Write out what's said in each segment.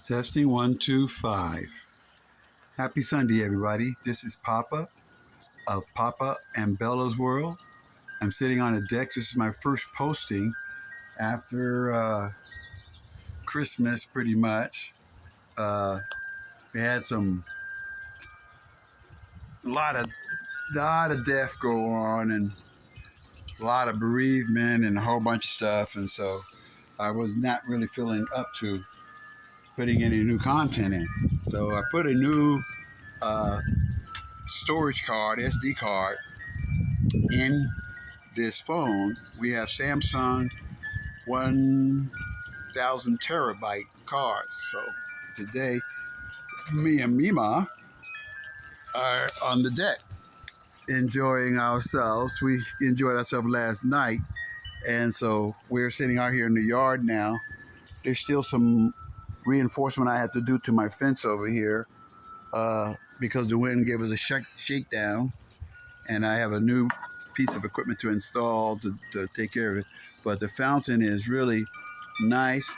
Testing 1 2 5. Happy Sunday, everybody. This is Papa of Papa and Bella's World. I'm sitting on a deck. This is my first posting after Christmas, pretty much. We had a lot of death go on and a lot of bereavement and a whole bunch of stuff, and so I was not really feeling up to putting any new content in. So I put a new storage card, SD card, in this phone. We have Samsung 1,000 terabyte cards. So today, me and Mima are on the deck enjoying ourselves. We enjoyed ourselves last night, and so we're sitting out here in the yard now. There's still some reinforcement I have to do to my fence over here because the wind gave us a shakedown, and I have a new piece of equipment to install to take care of it. But the fountain is really nice.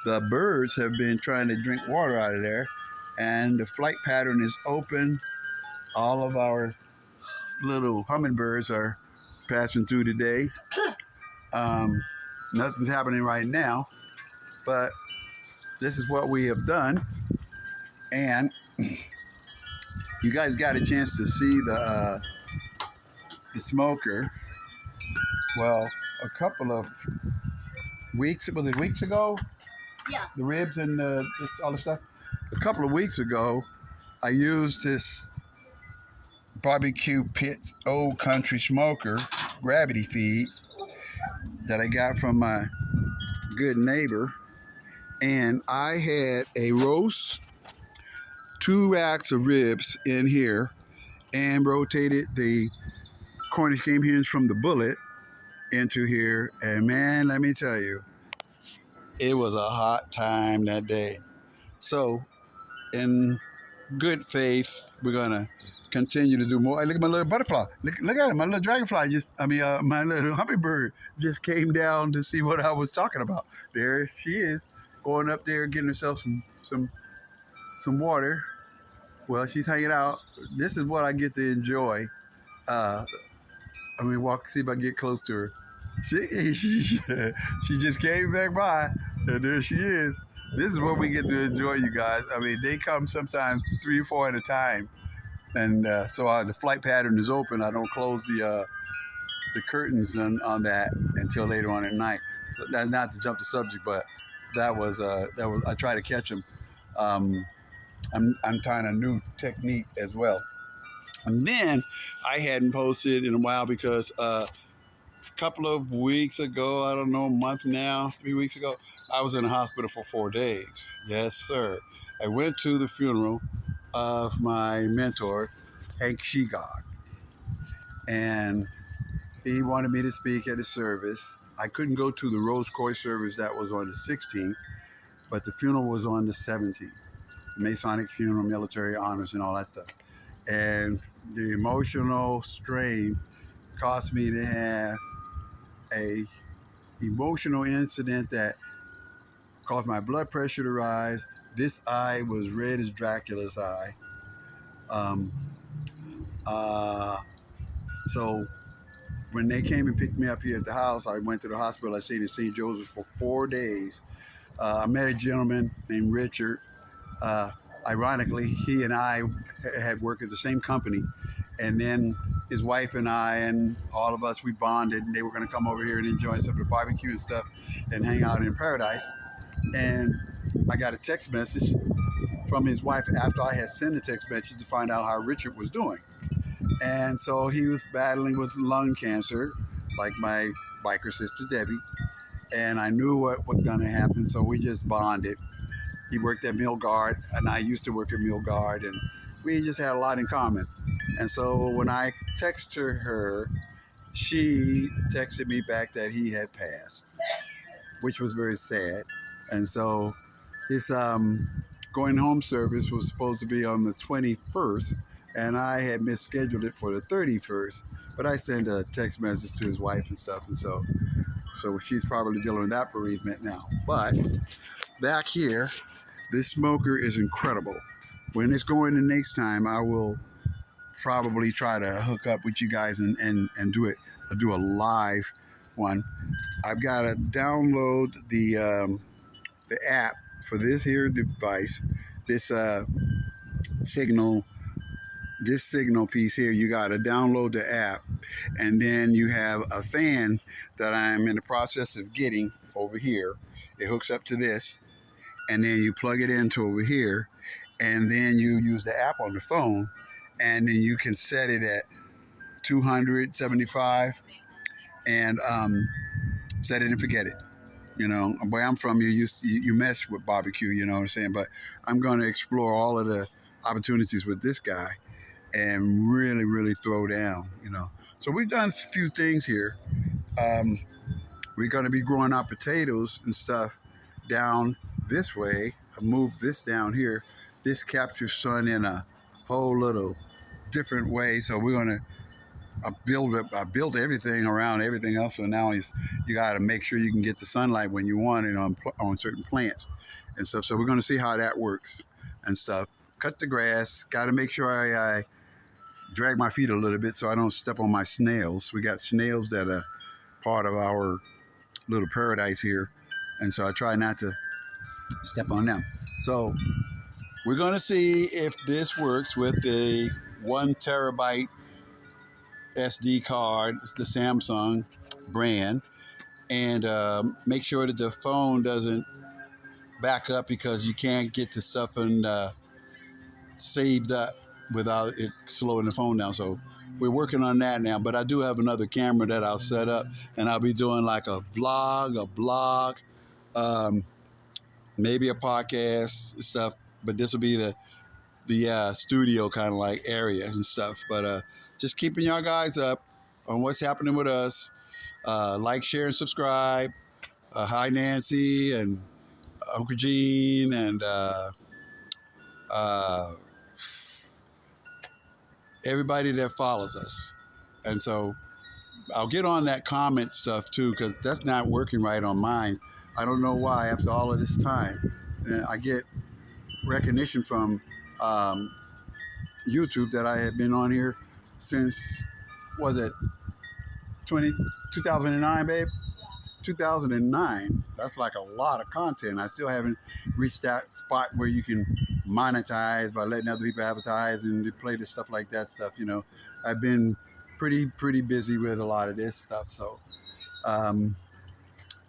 The birds have been trying to drink water out of there, and the flight pattern is open. All of our little hummingbirds are passing through today. Nothing's happening right now, but this is what we have done. And you guys got a chance to see the smoker. Well, a couple of weeks, was it weeks ago? Yeah. The ribs and all the stuff. A couple of weeks ago, I used this barbecue pit old country smoker gravity feed that I got from my good neighbor, and I had a roast, 2 racks of ribs in here, and rotated the Cornish game hens from the bullet into here. And man, let me tell you, it was a hot time that day. So in good faith, we're gonna continue to do more. Hey, look at my little butterfly. Look at it. My little dragonfly my little hummingbird just came down to see what I was talking about. There she is, going up there, getting herself some water. Well, she's hanging out. This is what I get to enjoy. Walk, see if I can get close to her. She just came back by, and there she is. This is what we get to enjoy, you guys. They come sometimes 3 or 4 at a time, and so the flight pattern is open. I don't close the curtains on that until later on at night. So not to jump the subject, but that was I try to catch them. I'm trying a new technique as well. And then I hadn't posted in a while because a couple of weeks ago, I don't know, a month now, 3 weeks ago, I was in the hospital for 4 days. Yes, sir. I went to the funeral of my mentor, Hank Shegog, and he wanted me to speak at his service. I couldn't go to the Rose Croix service that was on the 16th, but the funeral was on the 17th. Masonic funeral, military honors, and all that stuff. And the emotional strain caused me to have a emotional incident that caused my blood pressure to rise. This eye was red as Dracula's eye. So when they came and picked me up here at the house, I went to the hospital. I stayed in St. Joseph for 4 days. I met a gentleman named Richard. Ironically, he and I had worked at the same company, and then his wife and I and all of us, we bonded, and they were going to come over here and enjoy some of the barbecue and stuff and hang out in paradise. And I got a text message from his wife after I had sent a text message to find out how Richard was doing. And so he was battling with lung cancer, like my biker sister Debbie, and I knew what was going to happen, so we just bonded. He worked at Mill Guard, and I used to work at Mill Guard, and we just had a lot in common. And so when I texted her, she texted me back that he had passed, which was very sad. And so his going home service was supposed to be on the 21st, and I had misscheduled it for the 31st. But I sent a text message to his wife and stuff, and so she's probably dealing with that bereavement now. But back here, This smoker is incredible. When it's going the next time, I will probably try to hook up with you guys and do a live one. I've got to download the app for this here device. This signal this signal piece here. You got to download the app, and then you have a fan that I'm in the process of getting over here. It hooks up to this, and then you plug it into over here, and then you use the app on the phone, and then you can set it at 275 and set it and forget it. You know, where I'm from, you mess with barbecue. You know what I'm saying? But I'm going to explore all of the opportunities with this guy and really, really throw down. You know, so we've done a few things here. Um, we're going to be growing our potatoes and stuff down this way. I move this down here. This captures sun in a whole little different way. So we're going to I built everything around everything else. So now you got to make sure you can get the sunlight when you want it on certain plants and stuff. So we're going to see how that works and stuff. Cut the grass. Got to make sure I drag my feet a little bit so I don't step on my snails. We got snails that are part of our little paradise here, and so I try not to step on them. So we're going to see if this works with a 1 terabyte SD card. It's the Samsung brand, and make sure that the phone doesn't back up because you can't get the stuff saved up without it slowing the phone down. So we're working on that now, but I do have another camera that I'll set up, and I'll be doing like a blog, um, maybe a podcast stuff, but this will be the studio kind of like area and stuff. But just keeping y'all guys up on what's happening with us. Like, share, and subscribe. Hi, Nancy and Uncle Gene and everybody that follows us. And so I'll get on that comment stuff too, because that's not working right on mine. I don't know why after all of this time. And I get recognition from YouTube that I had been on here since, was it 2009, babe? 2009. That's like a lot of content. I still haven't reached that spot where you can monetize by letting other people advertise and play the stuff like that stuff. You know, I've been pretty busy with a lot of this stuff. So,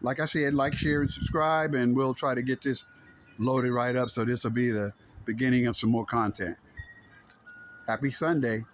like I said, like, share, and subscribe, and we'll try to get this loaded right up. So this will be the beginning of some more content. Happy Sunday.